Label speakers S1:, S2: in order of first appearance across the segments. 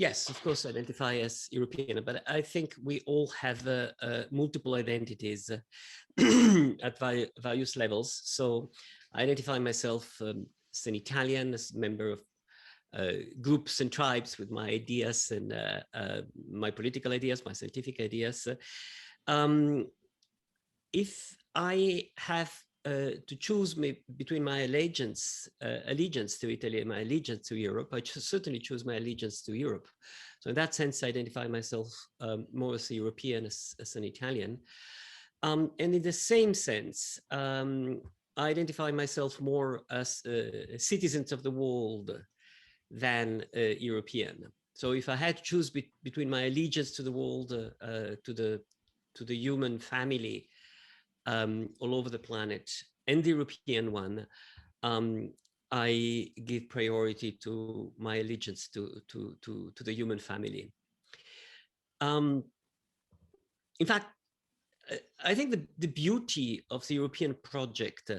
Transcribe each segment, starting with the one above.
S1: Yes, of course, identify as European, but I think we all have multiple identities at various levels. So I identify myself as an Italian, as a member of groups and tribes with my ideas and my political ideas, my scientific ideas. If I have to choose between my allegiance to Italy and my allegiance to Europe, I certainly choose my allegiance to Europe. So in that sense, I identify myself more as a European, as an Italian. And in the same sense, I identify myself more as citizens of the world than European. So if I had to choose between my allegiance to the world, to the human family, all over the planet, and the European one, I give priority to my allegiance to the human family. In fact, I think the beauty of the European project,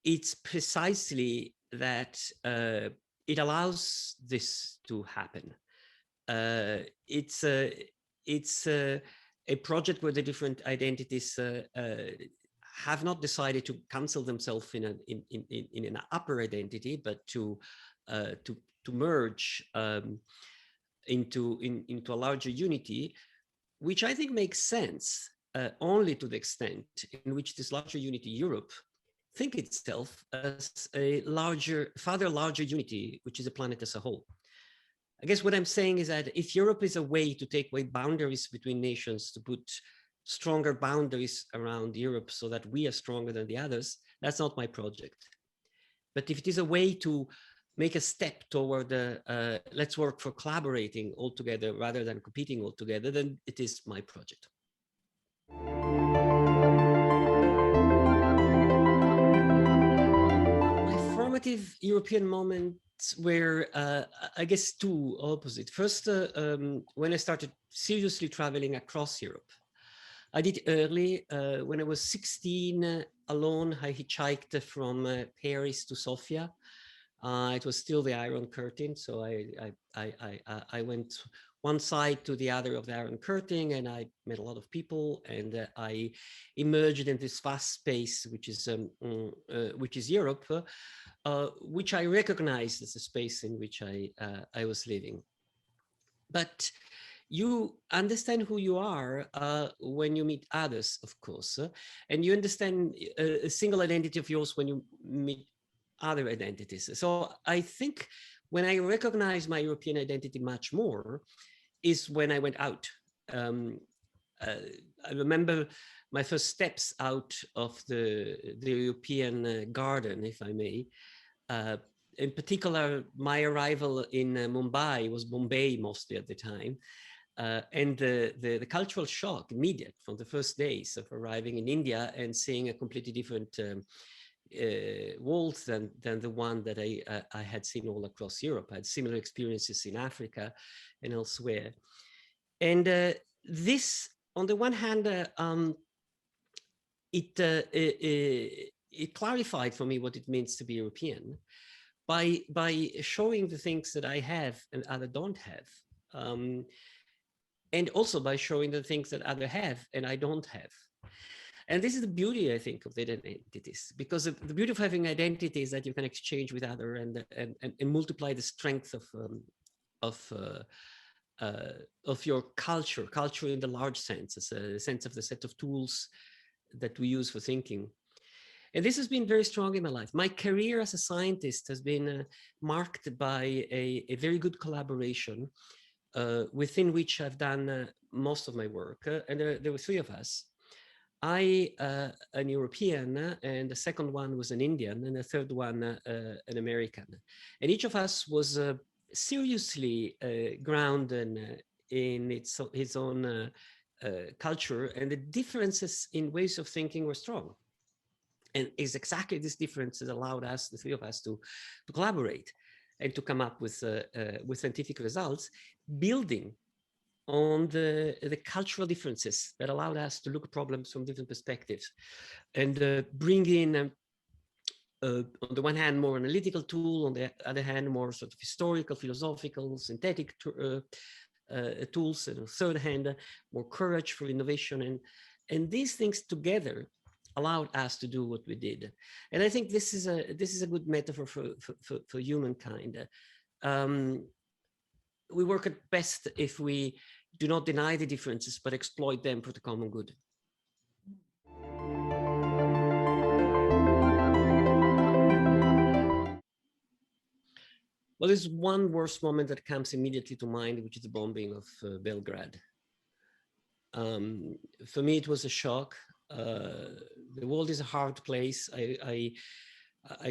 S1: it's precisely that it allows this to happen. It's a project where the different identities have not decided to cancel themselves in an upper identity, but to merge into a larger unity, which I think makes sense only to the extent in which this larger unity, Europe, think itself as a further larger unity, which is a planet as a whole. I guess what I'm saying is that if Europe is a way to take away boundaries between nations, to put stronger boundaries around Europe so that we are stronger than the others, that's not my project. But if it is a way to make a step toward let's work for collaborating all together rather than competing all together, then it is my project. My formative European moments were, I guess, two opposite. First, when I started seriously traveling across Europe. I did early, when I was 16, alone, I hitchhiked from Paris to Sofia. It was still the Iron Curtain, so I went one side to the other of the Iron Curtain, and I met a lot of people, and I emerged in this vast space, which is Europe, which I recognized as a space in which I was living. But you understand who you are when you meet others, of course, and you understand a single identity of yours when you meet other identities. So I think when I recognize my European identity much more is when I went out. I remember my first steps out of the European garden, if I may. In particular, my arrival in Mumbai was Bombay mostly at the time. And the cultural shock immediate from the first days of arriving in India and seeing a completely different world than the one that I had seen all across Europe. I had similar experiences in Africa and elsewhere. And this, on the one hand, it clarified for me what it means to be European by showing the things that I have and others don't have. And also by showing the things that others have and I don't have. And this is the beauty, I think, of the identities, because the beauty of having identity is that you can exchange with others and multiply the strength of your culture in the large sense, as a sense of the set of tools that we use for thinking. And this has been very strong in my life. My career as a scientist has been marked by a very good collaboration within which I've done most of my work. And there were three of us. I, an European, and the second one was an Indian, and the third one, an American. And each of us was seriously grounded in his own culture, and the differences in ways of thinking were strong. And it's exactly these differences allowed us, the three of us, to collaborate and to come up with scientific results, building on the cultural differences that allowed us to look at problems from different perspectives and bring in on the one hand, more analytical tool, on the other hand, more sort of historical, philosophical, synthetic tools, and on the third hand, more courage for innovation. And these things together allowed us to do what we did. And I think this is a good metaphor for humankind. We work at best if we do not deny the differences, but exploit them for the common good. Well, there's one worst moment that comes immediately to mind, which is the bombing of Belgrade. For me, it was a shock. The world is a hard place. I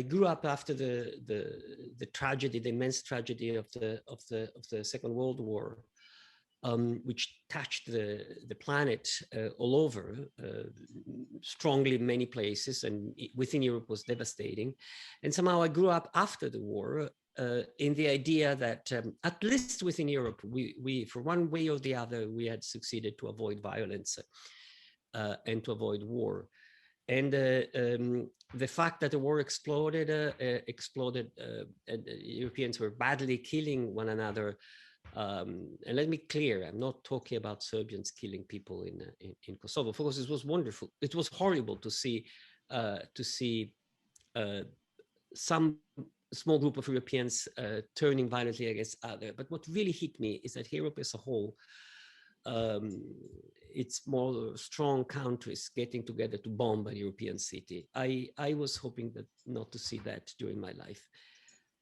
S1: grew up after the tragedy, the immense tragedy of the Second World War, which touched the planet all over, strongly in many places, and within Europe was devastating. And somehow I grew up after the war in the idea that at least within Europe, we for one way or the other, we had succeeded to avoid violence and to avoid war. And the fact that the war exploded, and Europeans were badly killing one another. And let me clear, I'm not talking about Serbians killing people in Kosovo. Of course, it was wonderful. It was horrible to see some small group of Europeans turning violently against other. But what really hit me is that Europe as a whole, it's more strong countries getting together to bomb a European city. I was hoping that not to see that during my life.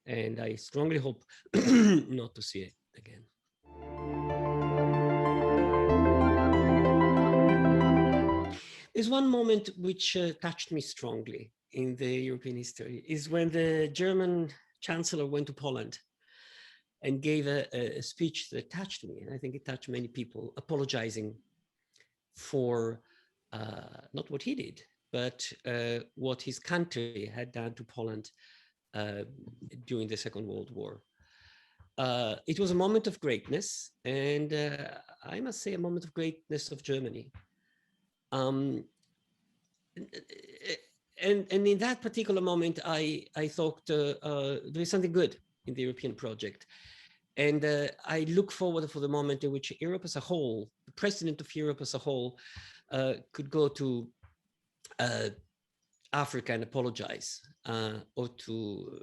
S1: And I strongly hope not to see it again. There's one moment which touched me strongly in the European history, is when the German chancellor went to Poland and gave a speech that touched me, and I think it touched many people, apologizing for not what he did, but what his country had done to Poland during the Second World War. It was a moment of greatness, and I must say a moment of greatness of Germany. And in that particular moment, I thought there is something good in the European project. And I look forward for the moment in which Europe as a whole, the president of Europe as a whole, could go to Africa and apologize, or to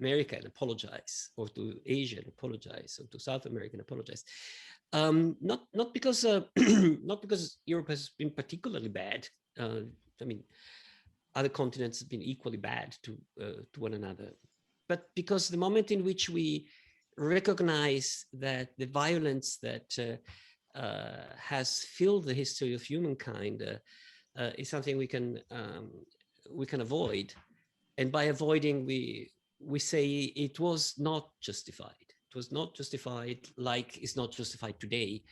S1: America and apologize, or to Asia and apologize, or to South America and apologize. Not because not because Europe has been particularly bad. I mean, other continents have been equally bad to one another, but because the moment in which we recognize that the violence that has filled the history of humankind is something we can avoid, and by avoiding we say it was not justified. It was not justified, like it's not justified today,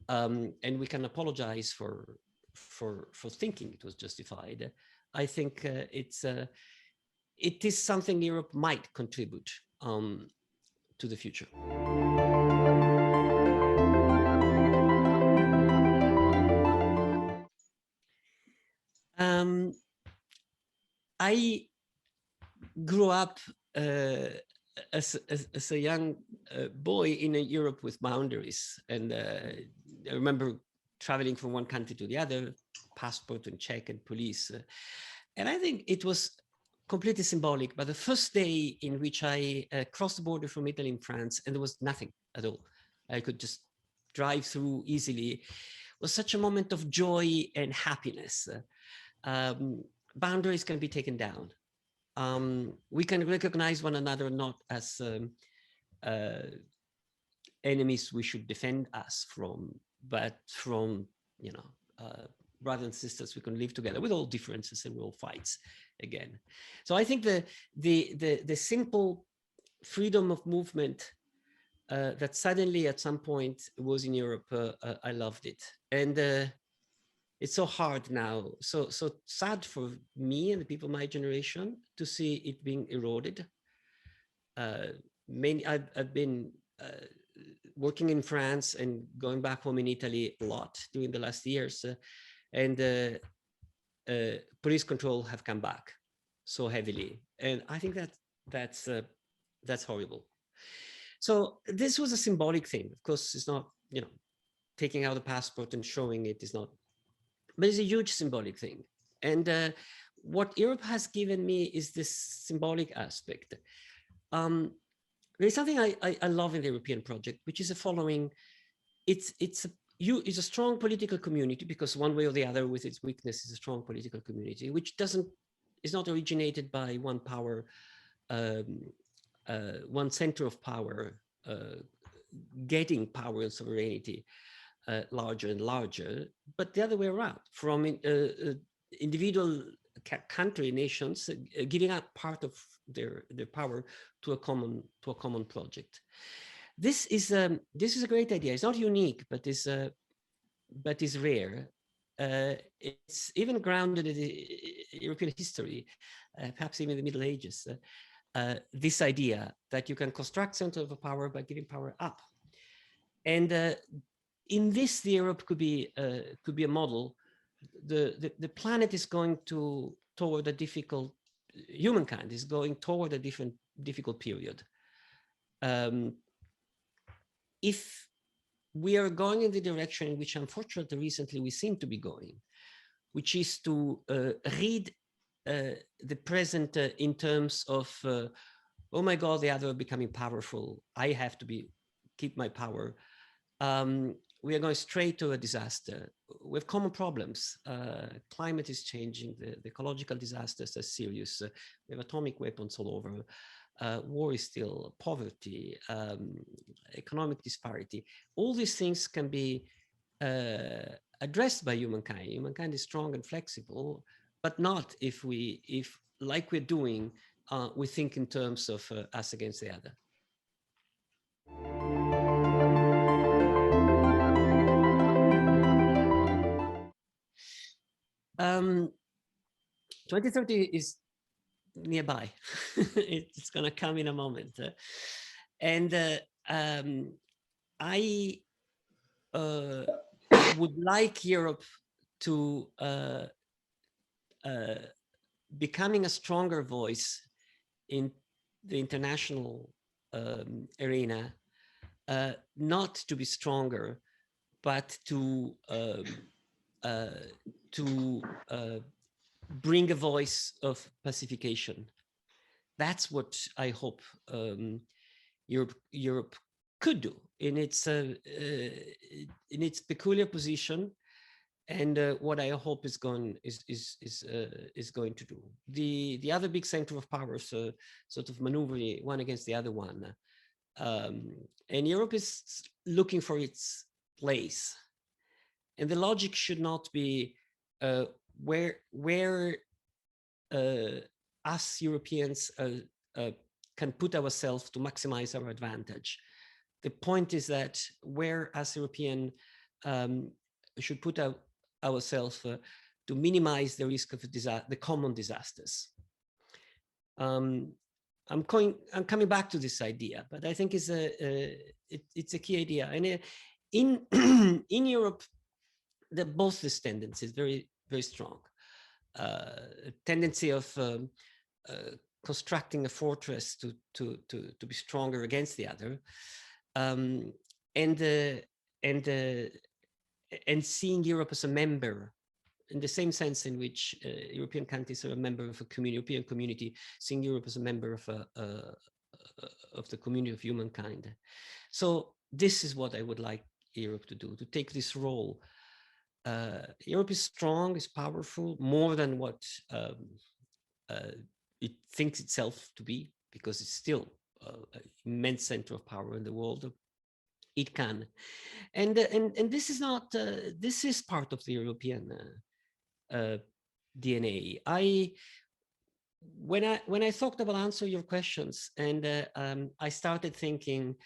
S1: and we can apologize for thinking it was justified. I think it is something Europe might contribute to the future. I grew up as a young boy in a Europe with boundaries, and I remember traveling from one country to the other, passport and check and police, and I think it was completely symbolic. But the first day in which I crossed the border from Italy and France, and there was nothing at all, I could just drive through easily, was such a moment of joy and happiness. Boundaries can be taken down. We can recognize one another not as enemies we should defend us from, but from, brothers and sisters we can live together with all differences and all fights again. So I think the simple freedom of movement that suddenly at some point was in Europe, I loved it. And it's so hard now, so sad for me and the people of my generation to see it being eroded. I've been working in France and going back home in Italy a lot during the last years, and police control have come back. so heavily, and I think that that's horrible. So this was a symbolic thing. Of course, it's not, you know, taking out a passport and showing it is not, but it's a huge symbolic thing. And what Europe has given me is this symbolic aspect. There's something I love in the European project, which is the following. It's a strong political community, because one way or the other, with its weakness, is a strong political community, which is not originated by one power, um, one center of power, getting power and sovereignty larger and larger, but the other way around, from individual country nations giving up part of their power to a common project. This is a great idea. It's not unique, but is rare. It's even grounded in European history, perhaps even the Middle Ages. This idea that you can construct centers of power by giving power up, and in this, the Europe could be a model. The planet is going toward a difficult. Humankind is going toward a difficult period. If we are going in the direction in which, unfortunately, recently we seem to be going, which is to read the present in terms of, oh my God, the other are becoming powerful, I have to keep my power. We are going straight to a disaster. We have common problems. Climate is changing. The ecological disasters are serious. We have atomic weapons all over. War is still, poverty, economic disparity. All these things can be addressed by humankind. Humankind is strong and flexible, but not if like we're doing, we think in terms of us against the other. 2030 is nearby. It's going to come in a moment. And I would like Europe to becoming a stronger voice in the international arena, not to be stronger, but to bring a voice of pacification. That's what I hope Europe could do in its peculiar position, and what I hope is going to do. The other big center of powers sort of maneuvering one against the other one, and Europe is looking for its place, and the logic should not be where us Europeans can put ourselves to maximize our advantage. The point is that where us European should put ourselves to minimize the risk of the common disasters. I'm coming back to this idea, but I think it's a key idea. And in Europe, both these tendencies very, very strong. Tendency of constructing a fortress to be stronger against the other, and seeing Europe as a member, in the same sense in which European countries are a member of a European community, seeing Europe as a member of the community of humankind. So this is what I would like Europe to do, to take this role. Europe is strong, is powerful, more than what it thinks itself to be, because it's still an immense center of power in the world. It can, and this is not. This is part of the European DNA. When I thought about answer your questions, and I started thinking.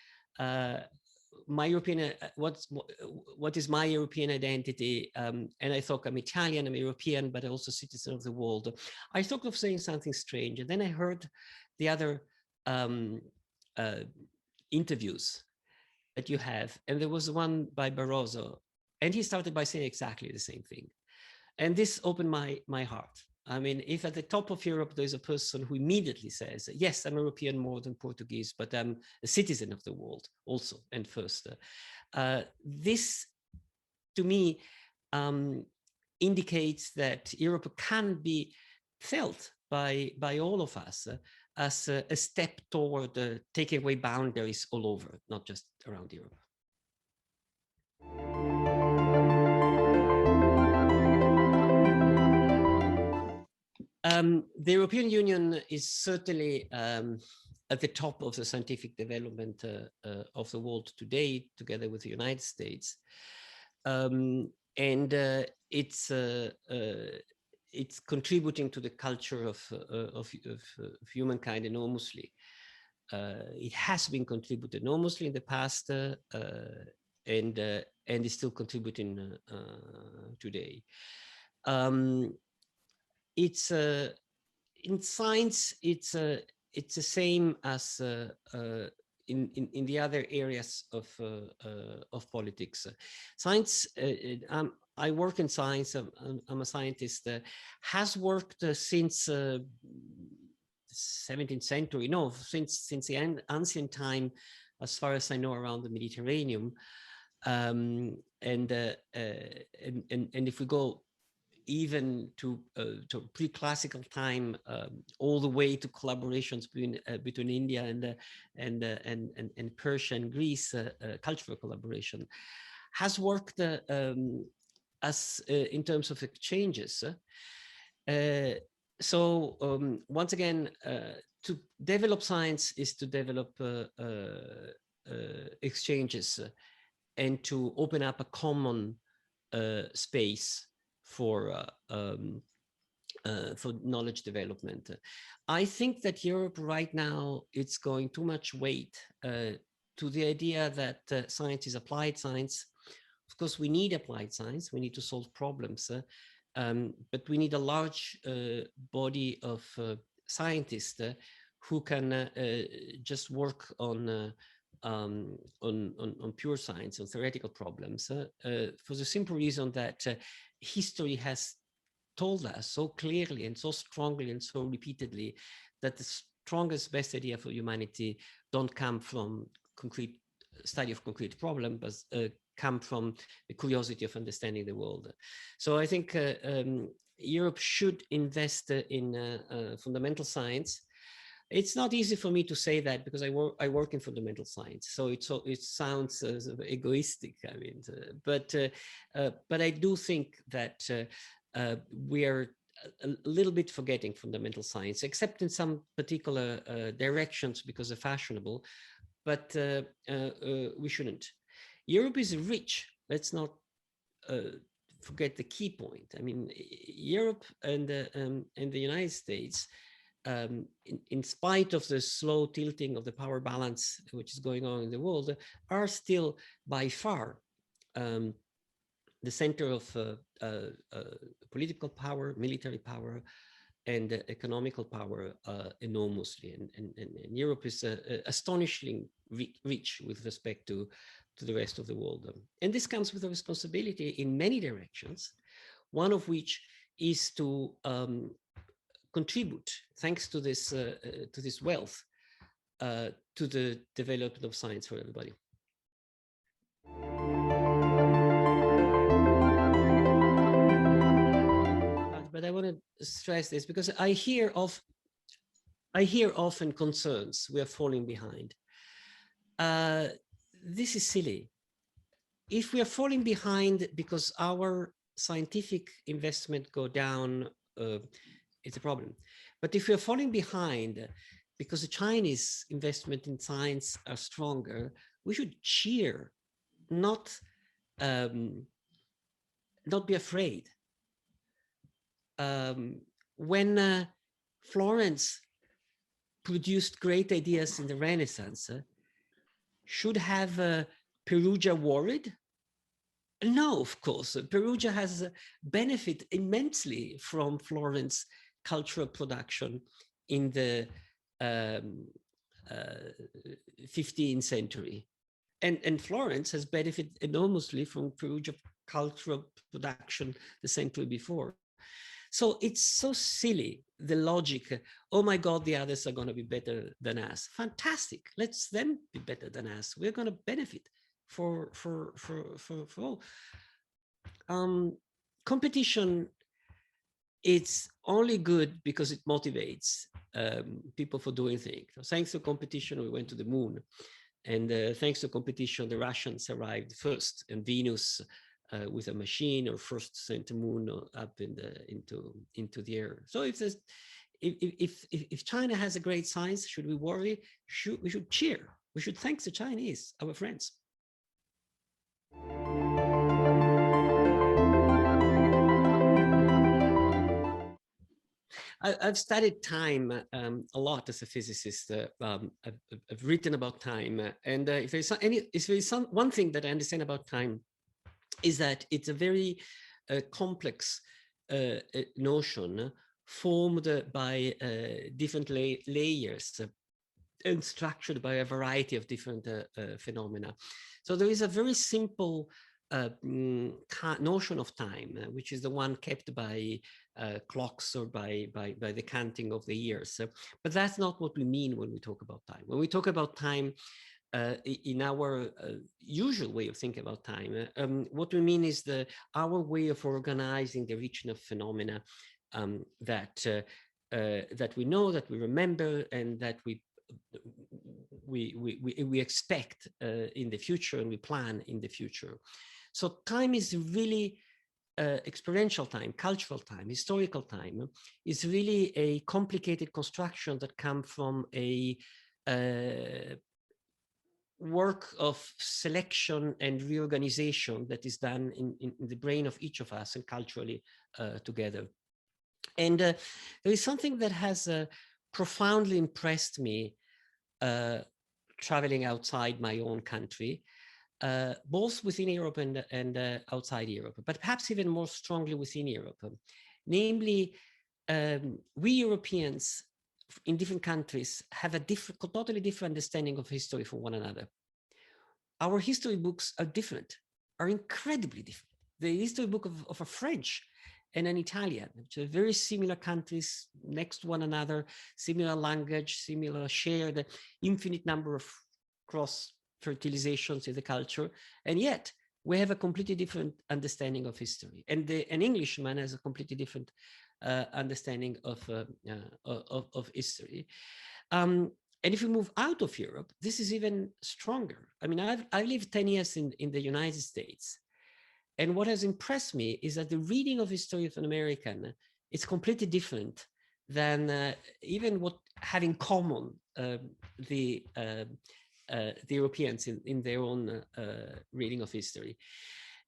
S1: My European, what is my European identity? And I thought I'm Italian, I'm European, but also citizen of the world. I thought of saying something strange, and then I heard the other interviews that you have, and there was one by Barroso, and he started by saying exactly the same thing, and this opened my heart. I mean, if at the top of Europe, there's a person who immediately says, yes, I'm European more than Portuguese, but I'm a citizen of the world also and first. This, to me, indicates that Europe can be felt by all of us as a step toward taking away boundaries all over, not just around Europe. The European Union is certainly at the top of the scientific development of the world today, together with the United States. And it's contributing to the culture of humankind enormously. It has been contributed enormously in the past, and is still contributing today. It's in science. It's the same as in the other areas of politics. Science. I work in science. I'm a scientist. Has worked since 17th century. No, since the ancient time, as far as I know, around the Mediterranean. And if we go even to pre-classical time, all the way to collaborations between India and Persia and Greece, cultural collaboration, has worked as in terms of exchanges. So once again, to develop science is to develop exchanges and to open up a common space for knowledge development. I think that Europe right now, it's going too much weight to the idea that science is applied science. Of course, we need applied science. We need to solve problems, but we need a large body of scientists who can just work on pure science, on theoretical problems, for the simple reason that history has told us so clearly and so strongly and so repeatedly that the strongest, best idea for humanity don't come from concrete study of concrete problems, but come from the curiosity of understanding the world. So I think Europe should invest in fundamental science. It's not easy for me to say that because I work in fundamental science, so it sounds egoistic. I mean, but I do think that we are a little bit forgetting fundamental science, except in some particular directions because they're fashionable. But we shouldn't. Europe is rich. Let's not forget the key point. I mean, Europe and the United States. In spite of the slow tilting of the power balance which is going on in the world, are still by far the center of political power, military power, and economical power enormously. And Europe is astonishingly rich with respect to the rest of the world. And this comes with a responsibility in many directions, one of which is to contribute, thanks to this wealth, to the development of science for everybody. But I want to stress this because I hear often concerns we are falling behind. This is silly. If we are falling behind because our scientific investment go down, it's a problem. But if we're falling behind because the Chinese investment in science are stronger, we should cheer, not be afraid. When Florence produced great ideas in the Renaissance, should have Perugia worried? No, of course. Perugia has benefited immensely from Florence cultural production in the 15th century. And Florence has benefited enormously from Perugia cultural production the century before. So it's so silly, the logic, oh my God, the others are going to be better than us. Fantastic. Let's them be better than us. We're going to benefit for all. Competition, it's only good because it motivates people for doing things. So thanks to competition, we went to the moon. And thanks to competition, the Russians arrived first, and Venus with a machine, or first sent the moon up into the air. So if China has a great science, should we worry? We should cheer. We should thank the Chinese, our friends. I've studied time a lot as a physicist. I've written about time, and if there's one thing that I understand about time, is that it's a very complex notion formed by different layers and structured by a variety of different phenomena. So there is a very simple notion of time, which is the one kept by clocks or by the counting of the years. But that's not what we mean when we talk about time. When we talk about time, in our usual way of thinking about time, what we mean is our way of organizing the region of phenomena that we know, that we remember, and that we expect in the future, and we plan in the future. So time is really experiential time, cultural time, historical time is really a complicated construction that comes from a work of selection and reorganization that is done in the brain of each of us and culturally together. And there is something that has profoundly impressed me traveling outside my own country, both within Europe and outside Europe, but perhaps even more strongly within Europe. Namely, we Europeans in different countries have a totally different understanding of history from one another. Our history books are different, are incredibly different. The history book of a French and an Italian, which are very similar countries next to one another, similar language, similar shared infinite number of cross fertilizations in the culture, and yet we have a completely different understanding of history. And an Englishman has a completely different understanding of history. And if we move out of Europe, this is even stronger. I mean, I've lived 10 years in the United States. And what has impressed me is that the reading of history of an American is completely different than even what have in common the Europeans in their own reading of history.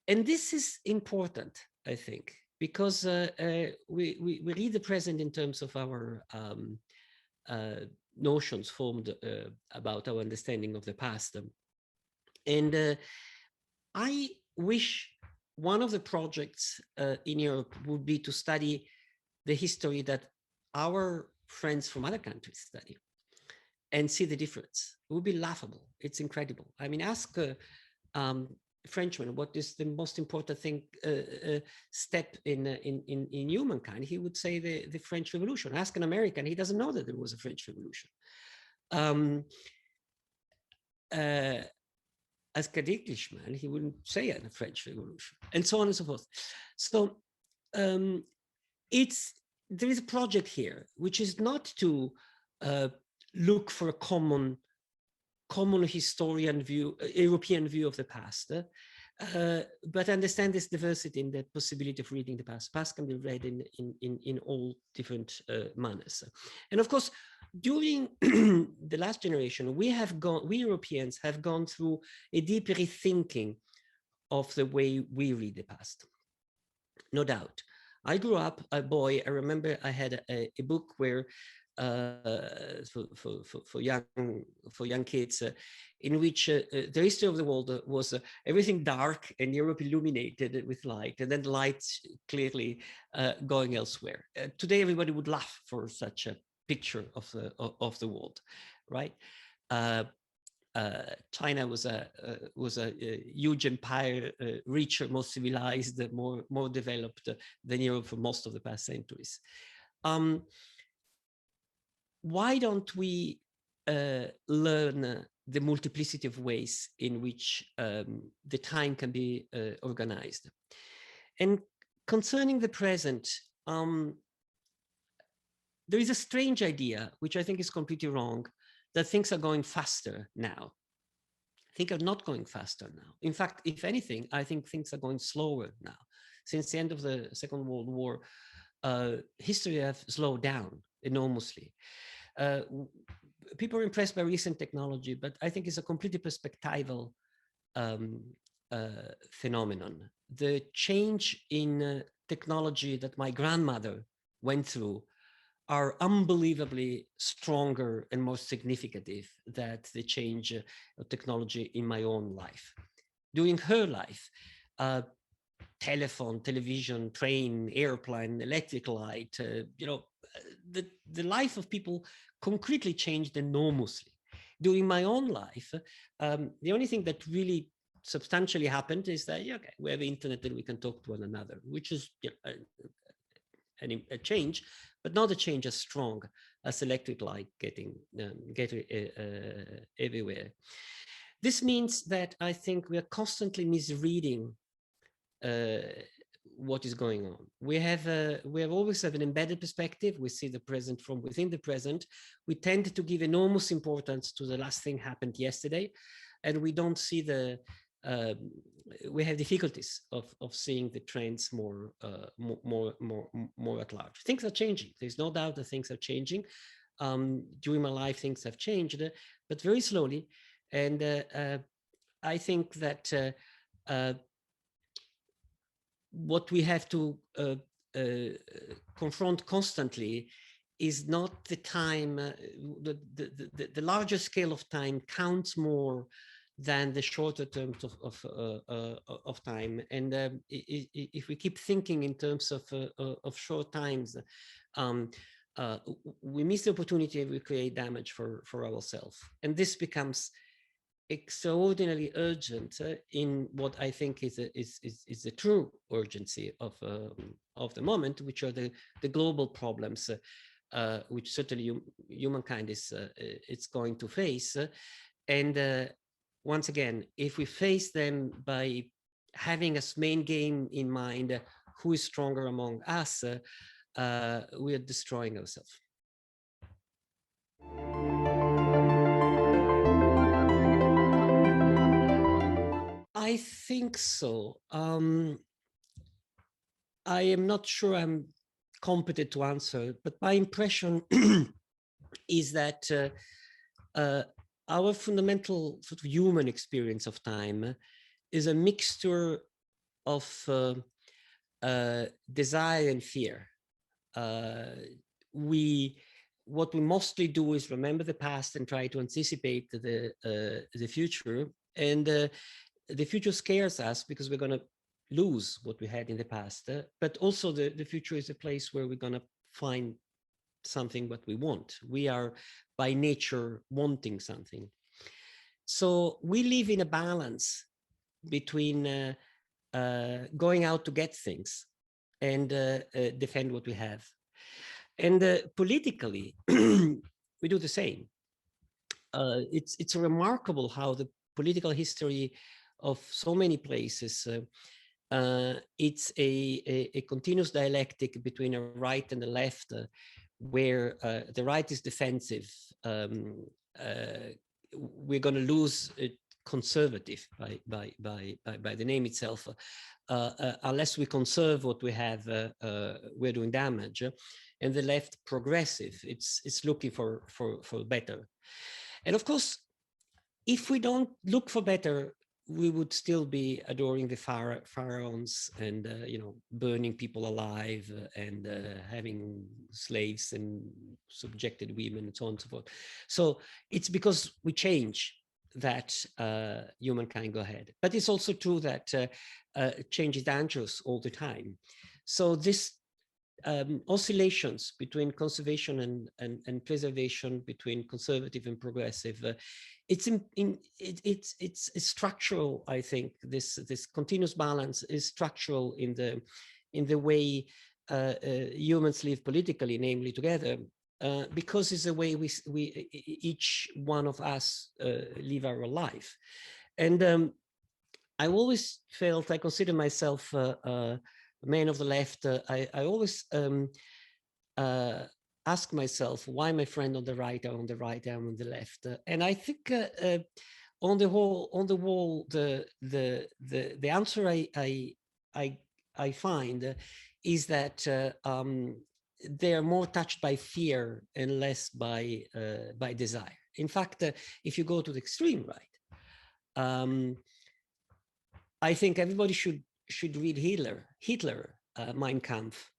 S1: And this is important, I think, because we read the present in terms of our notions formed about our understanding of the past. And I wish one of the projects in Europe would be to study the history that our friends from other countries study and see the difference. It would be laughable. It's incredible. I mean, ask Frenchman what is the most important thing step in humankind. He would say the French Revolution. Ask an American, he doesn't know that there was a French Revolution. Ask an Englishman, he wouldn't say the French Revolution, and so on and so forth. So there is a project here, which is not to look for a common historian view, European view of the past, but understand this diversity in the possibility of reading the past. Past can be read in all different manners. And of course, during the last generation, we Europeans have gone through a deep rethinking of the way we read the past. No doubt. I grew up a boy. I remember I had a book where for young kids, in which the history of the world was everything dark and Europe illuminated with light, and then the light clearly going elsewhere. Today, everybody would laugh for such a picture of the world, right? China was a huge empire, richer, more civilized, more developed than Europe for most of the past centuries. Why don't we learn the multiplicity of ways in which the time can be organized? And concerning the present, there is a strange idea, which I think is completely wrong, that things are going faster now. Things are not going faster now. In fact, if anything, I think things are going slower now. Since the end of the Second World War, history has slowed down enormously. People are impressed by recent technology, but I think it's a completely perspectival phenomenon. The change in technology that my grandmother went through are unbelievably stronger and more significant than the change of technology in my own life. During her life, telephone, television, train, airplane, electric light, the life of people concretely changed enormously. During my own life, the only thing that really substantially happened is that, okay, we have internet and we can talk to one another, which is a change, but not a change as strong as electric light getting everywhere. This means that I think we are constantly misreading what is going on. We have always have an embedded perspective. We see the present from within the present. We tend to give enormous importance to the last thing happened yesterday, and we don't see the we have difficulties of seeing the trends more at large. Things are changing. There's no doubt that things are changing. During my life, things have changed, but very slowly. And I think that what we have to confront constantly is not the time. The larger scale of time counts more than the shorter terms of time. And if we keep thinking in terms of short times, we miss the opportunity and we create damage for ourselves. And this becomes extraordinarily urgent in what I think is the true urgency of the moment, which are the global problems, which certainly humankind is it's going to face. And once again, if we face them by having as main game in mind who is stronger among us, we are destroying ourselves. I think so. I am not sure I'm competent to answer, but my impression is that our fundamental sort of human experience of time is a mixture of desire and fear. What we mostly do is remember the past and try to anticipate the future, and the future scares us because we're going to lose what we had in the past, but also the future is a place where we're going to find something what we want. We are by nature wanting something. So we live in a balance between going out to get things and defend what we have. And politically, we do the same. It's remarkable how the political history of so many places, it's a continuous dialectic between a right and a left, where the right is defensive. We're going to lose conservative by the name itself. Unless we conserve what we have, we're doing damage. And the left progressive, it's looking for better. And of course, if we don't look for better, we would still be adoring the pharaohs and burning people alive and having slaves and subjected women and so on and so forth. So it's because we change that humankind go ahead. But it's also true that change is dangerous all the time. So this oscillations between conservation and preservation, between conservative and progressive. It's structural. I think this continuous balance is structural in the way humans live politically, namely together, because it's the way we each one of us live our life. And I always felt, I consider myself a man of the left. I always ask myself why my friend on the right are on the right, I'm on the left. And I think on the whole, the answer I find is that they are more touched by fear and less by desire. In fact, if you go to the extreme right, I think everybody should read Hitler, Mein Kampf,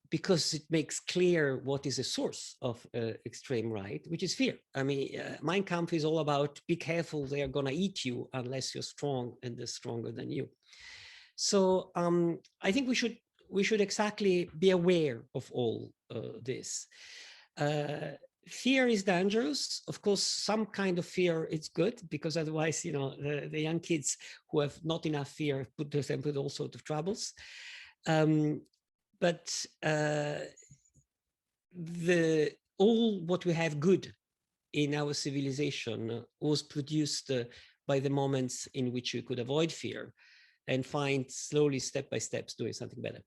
S1: because it makes clear what is the source of extreme right, which is fear. I mean, Mein Kampf is all about be careful, they are gonna eat you unless you're strong and they're stronger than you. So I think we should exactly be aware of all this. Fear is dangerous. Of course, some kind of fear is good, because otherwise, you know, the young kids who have not enough fear put themselves with all sorts of troubles. But all what we have good in our civilization was produced by the moments in which we could avoid fear and find slowly, step by step, doing something better.